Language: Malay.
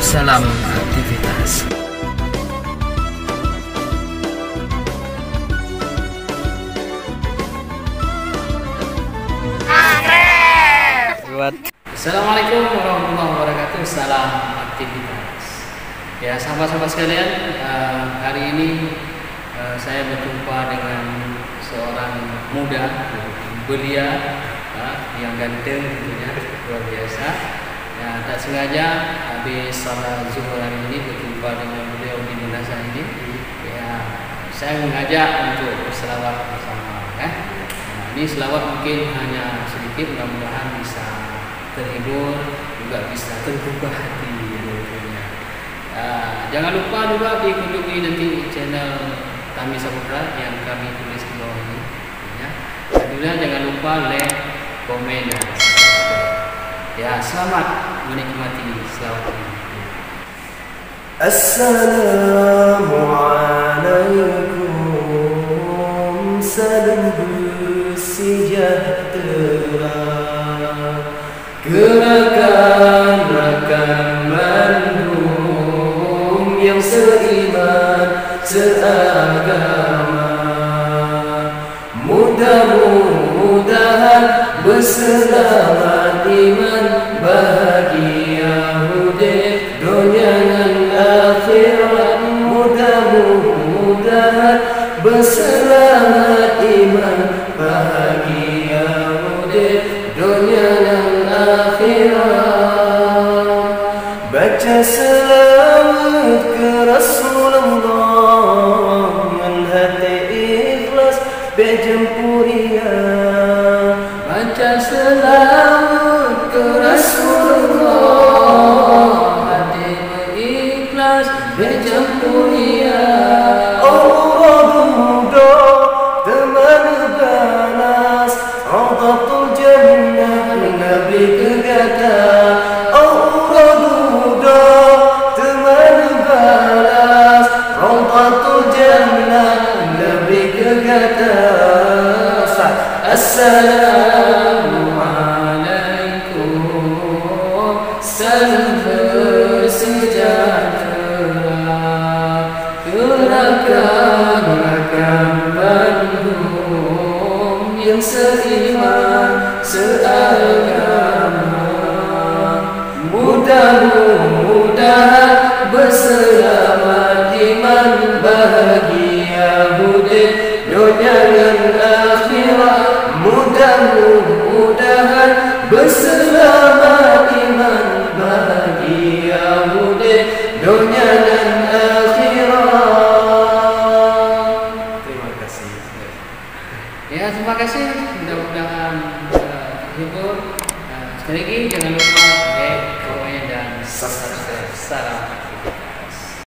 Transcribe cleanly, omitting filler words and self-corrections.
salam aktivitas. Assalamualaikum warahmatullahi wabarakatuh. Salam aktivitas. Ya, sahabat-sahabat sekalian, hari ini saya berjumpa dengan seorang muda belia yang ganteng, tentunya luar biasa. Ya, tak sengaja habis salat zuhur hari ini berjumpa dengan beliau di jenazah ini. Ya, saya mengajak untuk berselawat bersama. Ini selawat mungkin hanya sedikit, mudah-mudahan bisa terhibur, juga bisa terbuka hati. Jangan lupa juga dikunjungi nanti channel Tami Saputra yang kami tulis di bawah ini. Ya, jangan lupa like, komen, dan subscribe. Ya, selamat menikmati selawat ini. Assalamualaikum, salam sejahtera, gerakan-gerakan Bandung yang seiman seagama, mudah-mudahan berselamat iman, bahagia hidup dunia dan akhirat. Mudah-mudahan berselamat iman, bahagia hidup dunia dan akhirat. Baca selawat ke Rasulullah, dengan hati ikhlas berjempuria. Baca selawat ke Rasulullah, hati ikhlas berjempuria. Radatul jannah Nabi kegata, Auraduda teman balas. Radatul jannah Nabi kegata. Assalamualaikum, salam sejahtera, gerakan-gerakan Bandung yang seiman seagama, mudah-mudahan berselamat iman, bahagia hidup dunia dan akhirat. Mudah-mudahan berselamat iman, bahagia hidup dunia dan akhirat. Terima kasih. Ya, terima kasih. Mudah-mudahan terhibur. Sekali lagi jangan lupa like, komen, dan subscribe. Salam.